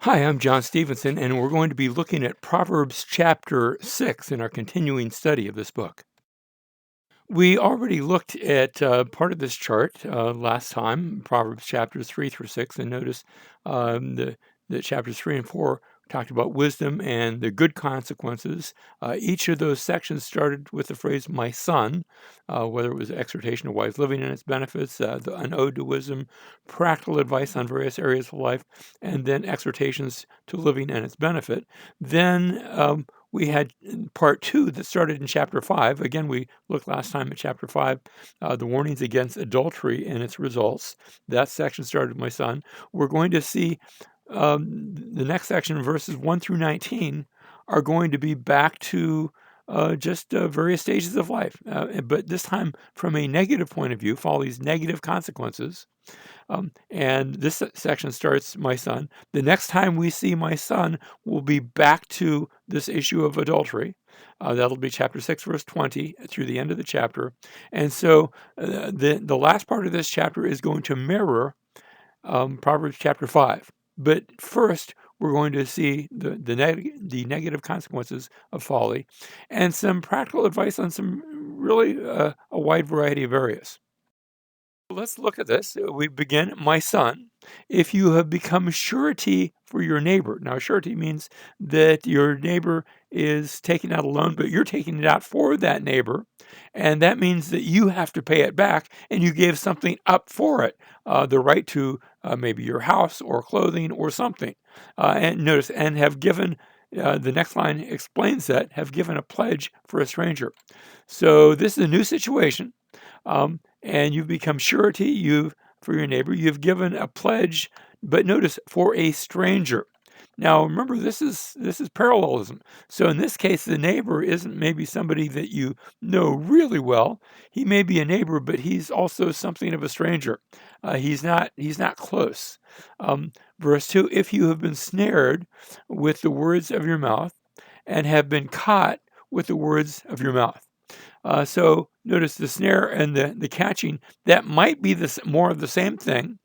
Hi, I'm John Stevenson, and we're going to be looking at Proverbs chapter 6 in our continuing study of this book. We already looked at part of this chart last time, Proverbs chapters 3 through 6, and notice the chapters 3 and 4 talked about wisdom and the good consequences. Each of those sections started with the phrase, my son, whether it was exhortation to wise living and its benefits, an ode to wisdom, practical advice on various areas of life, and then exhortations to living and its benefit. Then we had part 2 that started in chapter 5. Again, we looked last time at chapter 5, the warnings against adultery and its results. That section started with my son. We're going to see the next section, verses 1 through 19, are going to be back to just various stages of life, but this time from a negative point of view, follows negative consequences. And this section starts, my son. The next time we see my son, we'll be back to this issue of adultery. That'll be chapter 6, verse 20 through the end of the chapter. And so the last part of this chapter is going to mirror Proverbs chapter 5. But first, we're going to see the negative consequences of folly and some practical advice on some really a wide variety of areas. Let's look at this. We begin, my son, if you have become surety for your neighbor. Now, surety means that your neighbor is taking out a loan, but you're taking it out for that neighbor. And that means that you have to pay it back, and you gave something up for it, the right to maybe your house or clothing or something. And notice, and have given, the next line explains that, have given a pledge for a stranger. So this is a new situation. And you've become surety for your neighbor. You've given a pledge, but notice, for a stranger. Now, remember, this is parallelism. So in this case, the neighbor isn't maybe somebody that you know really well. He may be a neighbor, but he's also something of a stranger. He's not close. Verse 2: If you have been snared with the words of your mouth, and have been caught with the words of your mouth. So notice the snare and the catching, that might be more of the same thing,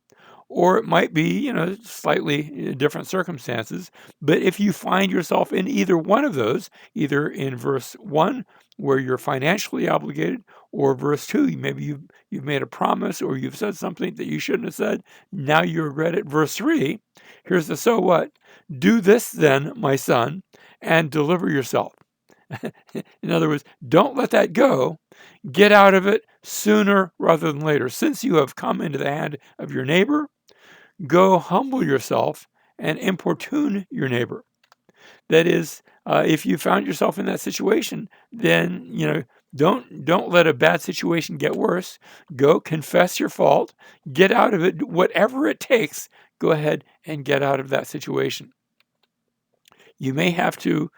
or it might be, slightly different circumstances. But if you find yourself in either one of those, either in verse 1, where you're financially obligated, or verse 2, maybe you've made a promise or you've said something that you shouldn't have said, now you regret it. Verse 3, here's the so what. Do this then, my son, and deliver yourself. In other words, don't let that go. Get out of it sooner rather than later. Since you have come into the hand of your neighbor, go humble yourself and importune your neighbor. That is, if you found yourself in that situation, then don't let a bad situation get worse. Go confess your fault, get out of it, whatever it takes. Go ahead and get out of that situation. You may have to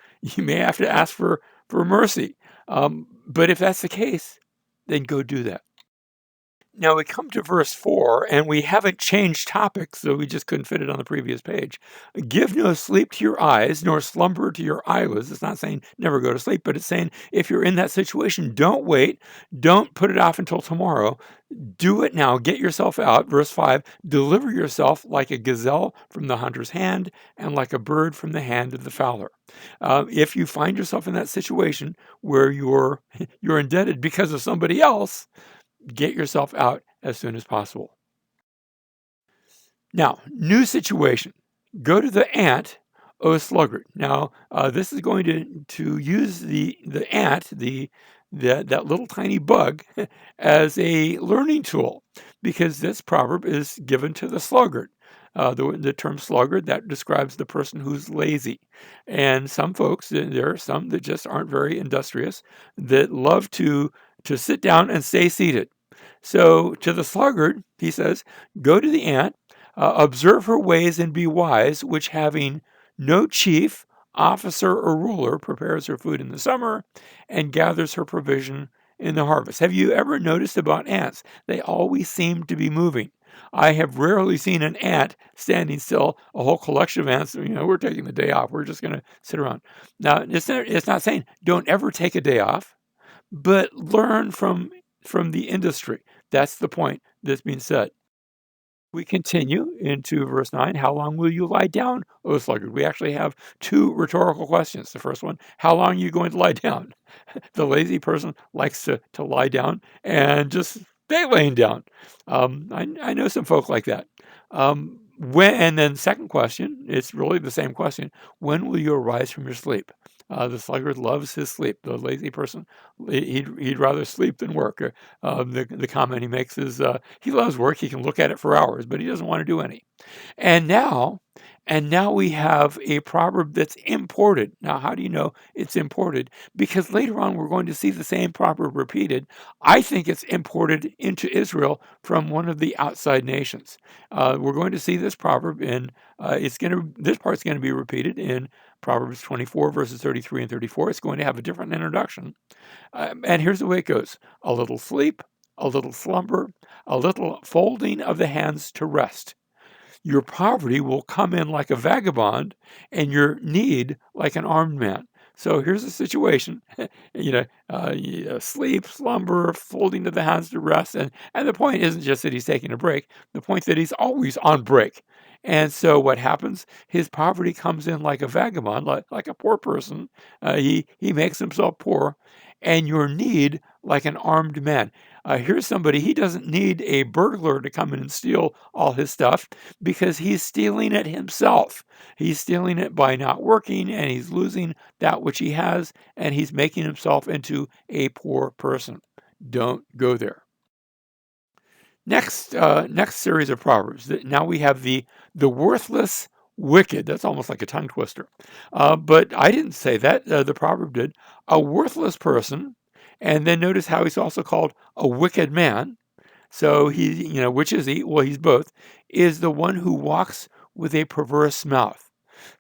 ask for mercy, but if that's the case, then go do that. Now we come to verse 4, and we haven't changed topics, so we just couldn't fit it on the previous page. Give no sleep to your eyes, nor slumber to your eyelids. It's not saying never go to sleep, but it's saying if you're in that situation, don't wait. Don't put it off until tomorrow. Do it now. Get yourself out. Verse 5, deliver yourself like a gazelle from the hunter's hand and like a bird from the hand of the fowler. If you find yourself in that situation where you're indebted because of somebody else, get yourself out as soon as possible. Now, new situation. Go to the ant, O sluggard. Now, this is going to use the ant, that little tiny bug, as a learning tool, because this proverb is given to the sluggard. The term sluggard, that describes the person who's lazy. And some folks, there are some that just aren't very industrious, that love to sit down and stay seated. So to the sluggard, he says, go to the ant, observe her ways and be wise, which having no chief, officer, or ruler prepares her food in the summer and gathers her provision in the harvest. Have you ever noticed about ants? They always seem to be moving. I have rarely seen an ant standing still, a whole collection of ants. We're taking the day off. We're just going to sit around. Now, it's not saying don't ever take a day off, but learn from the industry. That's the point that's being said. We continue into verse 9. How long will you lie down, O sluggard? We actually have two rhetorical questions. The first one, how long are you going to lie down? The lazy person likes to lie down and just stay laying down. I know some folk like that. And then second question, it's really the same question. When will you arise from your sleep? The sluggard loves his sleep. The lazy person, he'd rather sleep than work. The comment he makes is he loves work. He can look at it for hours, but he doesn't want to do any. And now, and now we have a proverb that's imported. Now, how do you know it's imported? Because later on we're going to see the same proverb repeated. I think it's imported into Israel from one of the outside nations. We're going to see this proverb in. This part's going to be repeated in Proverbs 24 verses 33 and 34. It's going to have a different introduction. And here's the way it goes: a little sleep, a little slumber, a little folding of the hands to rest. Your poverty will come in like a vagabond and your need like an armed man. So here's the situation, sleep, slumber, folding of the hands to rest. And the point isn't just that he's taking a break. The point that he's always on break. And so what happens? His poverty comes in like a vagabond, like a poor person. He makes himself poor. And your need like an armed man. Here's somebody, he doesn't need a burglar to come in and steal all his stuff because he's stealing it himself. He's stealing it by not working, and he's losing that which he has, and he's making himself into a poor person. Don't go there. Next series of proverbs. Now we have the worthless wicked. That's almost like a tongue twister, but I didn't say that. The proverb did. A worthless person, and then notice how he's also called a wicked man. So which is he? Well, he's both. Is the one who walks with a perverse mouth.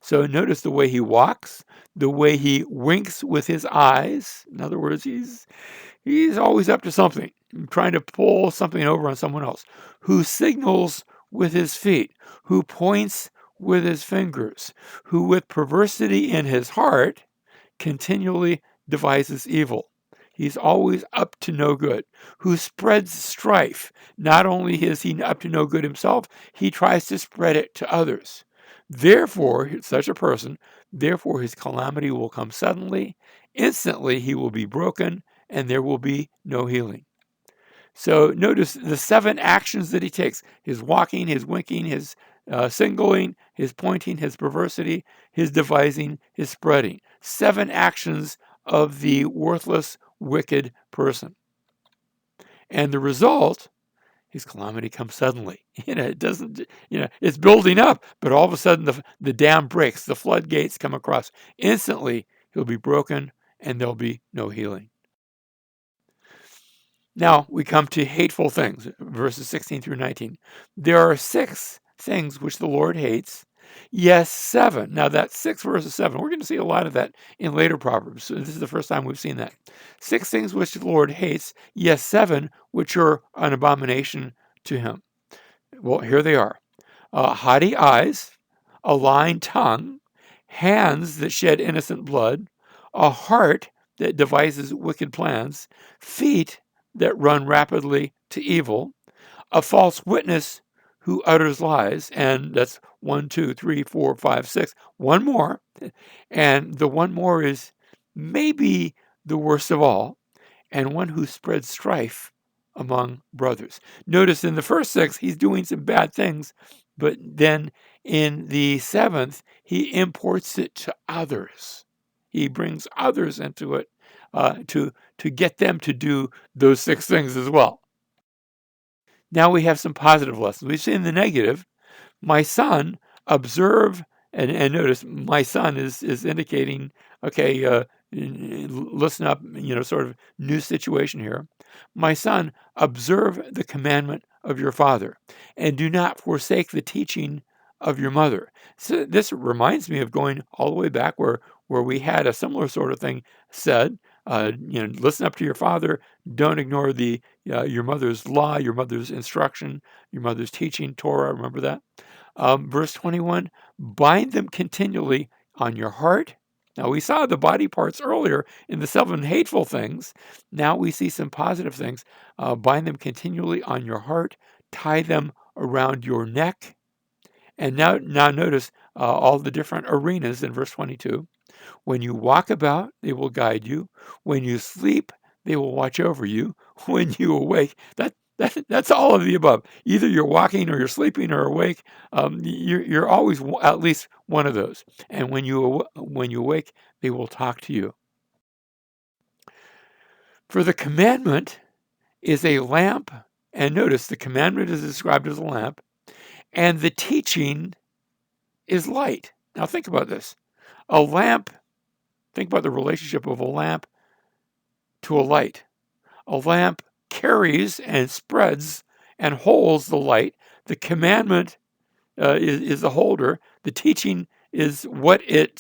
So notice the way he walks, the way he winks with his eyes. In other words, he's always up to something, trying to pull something over on someone else. Who signals with his feet, who points with his fingers, who with perversity in his heart continually devises evil. He's always up to no good, who spreads strife. Not only is he up to no good himself, he tries to spread it to others. Therefore, such a person, therefore his calamity will come suddenly. Instantly he will be broken, and there will be no healing. So notice the 7 actions that he takes: his walking, his winking, his singling, his pointing, his perversity, his devising, his spreading. 7 actions of the worthless, wicked person. And the result, his calamity comes suddenly. It doesn't, it's building up, but all of a sudden the dam breaks, the floodgates come across. Instantly, he'll be broken and there'll be no healing. Now we come to hateful things, verses 16 through 19. There are 6 things which the Lord hates. Yes, 7. Now that's 6 verses 7. We're going to see a lot of that in later Proverbs. So this is the first time we've seen that. 6 things which the Lord hates. Yes, 7 which are an abomination to him. Well, here they are. Haughty eyes, a lying tongue, hands that shed innocent blood, a heart that devises wicked plans, feet that run rapidly to evil, a false witness who utters lies. And that's 1, 2, 3, 4, 5, 6. One more. And the one more is maybe the worst of all, and one who spreads strife among brothers. Notice in the first 6, he's doing some bad things, but then in the 7th, he imports it to others. He brings others into it to get them to do those 6 things as well. Now we have some positive lessons. We've seen the negative. My son, observe, and notice my son is indicating, okay, listen up, sort of new situation here. My son, observe the commandment of your father, and do not forsake the teaching of your mother. So this reminds me of going all the way back where we had a similar sort of thing said. Listen up to your father. Don't ignore your mother's law, your mother's instruction, your mother's teaching, Torah. Remember that? Verse 21, bind them continually on your heart. Now, we saw the body parts earlier in the 7 hateful things. Now we see some positive things. Bind them continually on your heart. Tie them around your neck. And now notice all the different arenas in verse 22. When you walk about, they will guide you. When you sleep, they will watch over you. When you awake, that's all of the above. Either you're walking or you're sleeping or awake. You're always at least one of those. And when you awake, they will talk to you. For the commandment is a lamp, and notice the commandment is described as a lamp, and the teaching is light. Now think about this. A lamp, think about the relationship of a lamp to a light. A lamp carries and spreads and holds the light. The commandment is the holder. The teaching is what it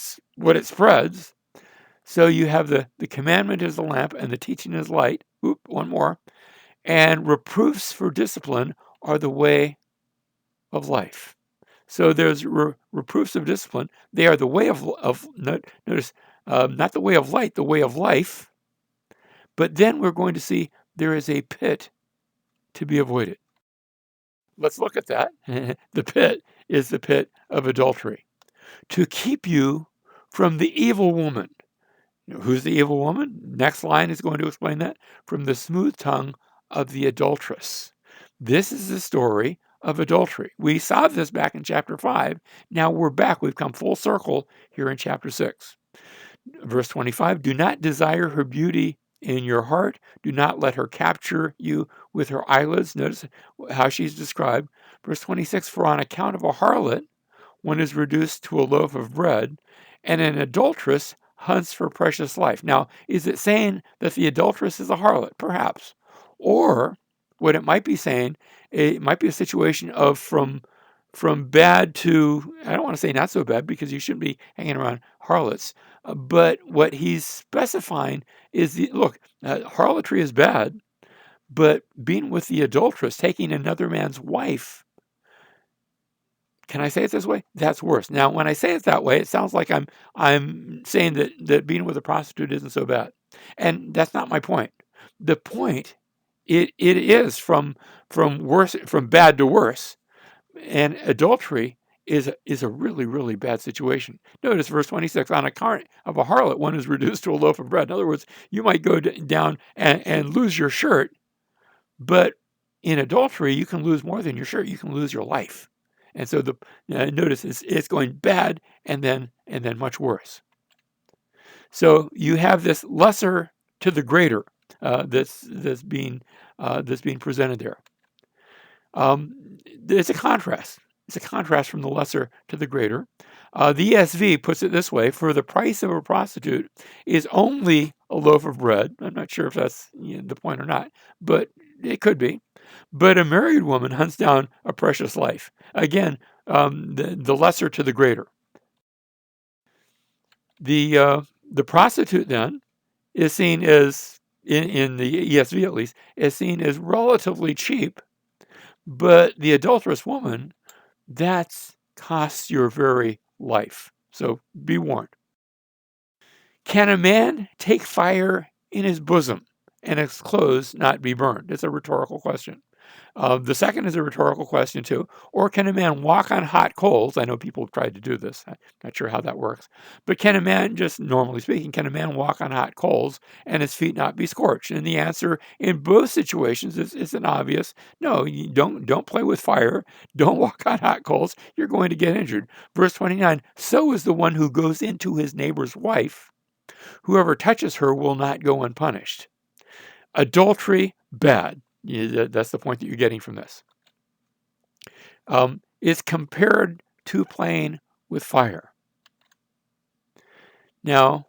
spreads. So you have the commandment is the lamp and the teaching is light. Oop, one more. And reproofs for discipline are the way of life. So there's reproofs of discipline. They are the way of notice, not the way of light, the way of life. But then we're going to see there is a pit to be avoided. Let's look at that. The pit is the pit of adultery. To keep you from the evil woman. Who's the evil woman? Next line is going to explain that. From the smooth tongue of the adulteress. This is the story of adultery. We saw this back in chapter 5. Now we're back. We've come full circle here in chapter 6. Verse 25, do not desire her beauty in your heart. Do not let her capture you with her eyelids. Notice how she's described. Verse 26, for on account of a harlot, one is reduced to a loaf of bread, and an adulteress hunts for precious life. Now, is it saying that the adulteress is a harlot? Perhaps. Or what it might be saying, it might be a situation of from bad to, I don't want to say not so bad because you shouldn't be hanging around harlots. But what he's specifying is, harlotry is bad, but being with the adulteress, taking another man's wife, can I say it this way? That's worse. Now, when I say it that way, it sounds like I'm saying that being with a prostitute isn't so bad. And that's not my point. The point, it is from bad to worse. And adultery is a really, really bad situation. Notice verse 26, on account of a harlot, one is reduced to a loaf of bread. In other words, you might go down and lose your shirt, but in adultery, you can lose more than your shirt. You can lose your life. And so notice it's going bad and then much worse. So you have this lesser to the greater that's being presented there. It's a contrast. It's a contrast from the lesser to the greater. The ESV puts it this way: for the price of a prostitute is only a loaf of bread. I'm not sure if that's the point or not, but it could be. But a married woman hunts down a precious life. Again, the lesser to the greater. The prostitute then is seen as, in the ESV at least, is seen as relatively cheap. But the adulterous woman, that costs your very life. So be warned. Can a man take fire in his bosom and his clothes not be burned? It's a rhetorical question. The second is a rhetorical question too. Or can a man walk on hot coals? I know people have tried to do this. I'm not sure how that works. But can a man, just normally speaking, can a man walk on hot coals and his feet not be scorched? And the answer in both situations is an obvious no. You don't play with fire. Don't walk on hot coals. You're going to get injured. Verse 29, so is the one who goes into his neighbor's wife. Whoever touches her will not go unpunished. Adultery, bad. That's the point that you're getting from this. It's compared to playing with fire. Now,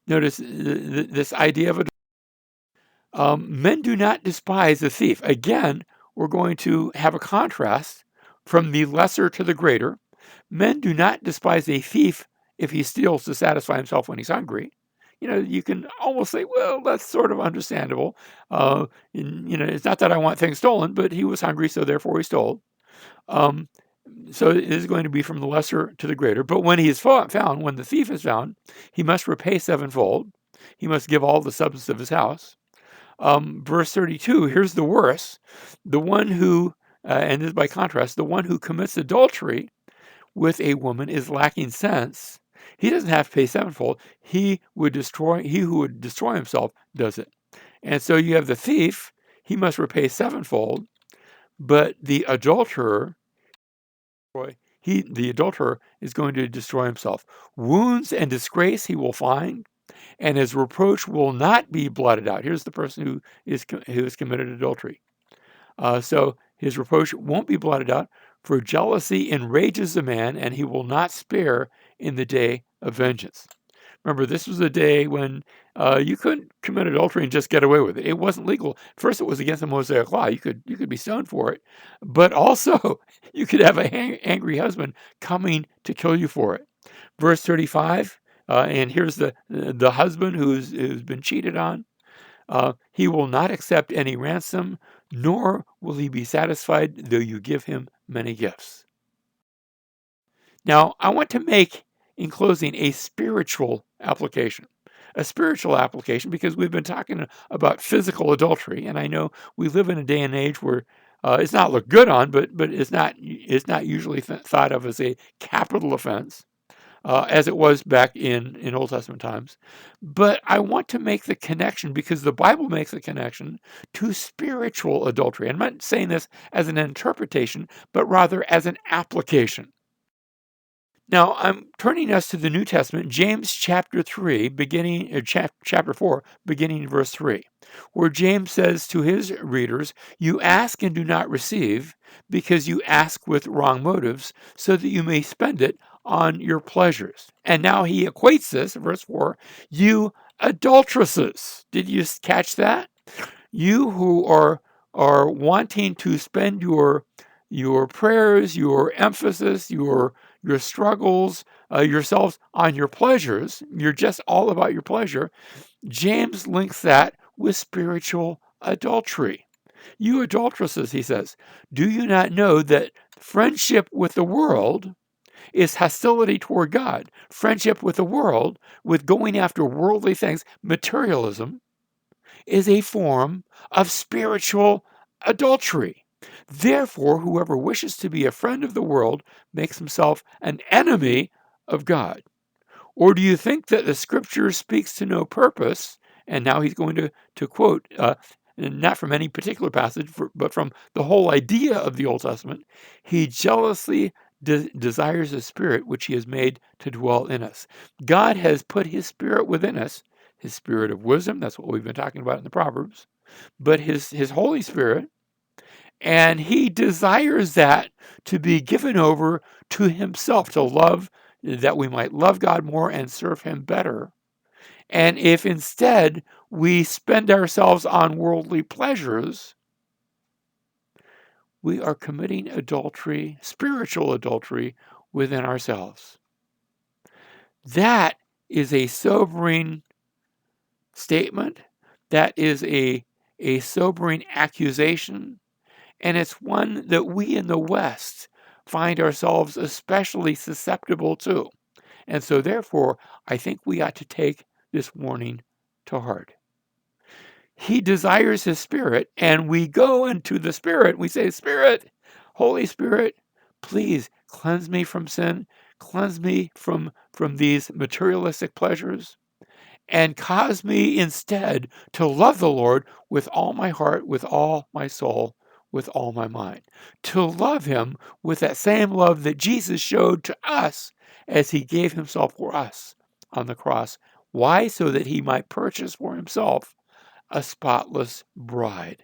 notice this idea of men do not despise a thief. Again, we're going to have a contrast from the lesser to the greater. Men do not despise a thief if he steals to satisfy himself when he's hungry. You can almost say, well, that's sort of understandable. It's not that I want things stolen, but he was hungry, so therefore he stole. So it is going to be from the lesser to the greater. But when he is found, when the thief is found, he must repay sevenfold. He must give all the substance of his house. Verse 32, here's the worst. The one who and this by contrast, the one who commits adultery with a woman is lacking sense. He doesn't have to pay sevenfold. He who would destroy himself does it. And so you have the thief, he must repay sevenfold, but the adulterer is going to destroy himself. Wounds and disgrace he will find, and his reproach will not be blotted out. Here's the person who has committed adultery. So his reproach won't be blotted out, for jealousy enrages a man, and he will not spare in the day of vengeance. Remember, this was a day when you couldn't commit adultery and just get away with it. It wasn't legal. First, it was against the Mosaic law. You could be stoned for it, but also you could have an angry husband coming to kill you for it. Verse 35, and here's the husband who's been cheated on. He will not accept any ransom, nor will he be satisfied though you give him many gifts. Now, I want to make, in closing, a spiritual application. A spiritual application because we've been talking about physical adultery, and I know we live in a day and age where it's not looked good on, but it's not usually thought of as a capital offense. As it was back in Old Testament times. But I want to make the connection because the Bible makes a connection to spiritual adultery. I'm not saying this as an interpretation, but rather as an application. Now, I'm turning us to the New Testament, James chapter 3, chapter 4, beginning in verse 3, where James says to his readers, "You ask and do not receive, because you ask with wrong motives, so that you may spend it on your pleasures." And now he equates this, verse 4, "You adulteresses." Did you catch that? You who are wanting to spend your prayers, your emphasis, your struggles, yourselves on your pleasures. You're just all about your pleasure. James links that with spiritual adultery. You adulteresses, he says, do you not know that friendship with the world is hostility toward God? Friendship with the world, with going after worldly things, materialism, is a form of spiritual adultery. Therefore, whoever wishes to be a friend of the world makes himself an enemy of God. Or do you think that the scripture speaks to no purpose? And now he's going to quote, not from any particular passage, but from the whole idea of the Old Testament. He jealously desires a spirit which he has made to dwell in us. God has put his spirit within us, his spirit of wisdom. That's what we've been talking about in the Proverbs. But his Holy Spirit, and he desires that to be given over to himself, to love, that we might love God more and serve him better. And if instead we spend ourselves on worldly pleasures, we are committing adultery, spiritual adultery, within ourselves. That is a sobering statement. That is a sobering accusation. And it's one that we in the West find ourselves especially susceptible to. And so, therefore, I think we ought to take this warning to heart. He desires his spirit, and we go into the spirit. We say, Spirit, Holy Spirit, please cleanse me from sin, cleanse me from these materialistic pleasures, and cause me instead to love the Lord with all my heart, with all my soul, with all my mind. To love him with that same love that Jesus showed to us as he gave himself for us on the cross. Why? So that he might purchase for himself a spotless bride.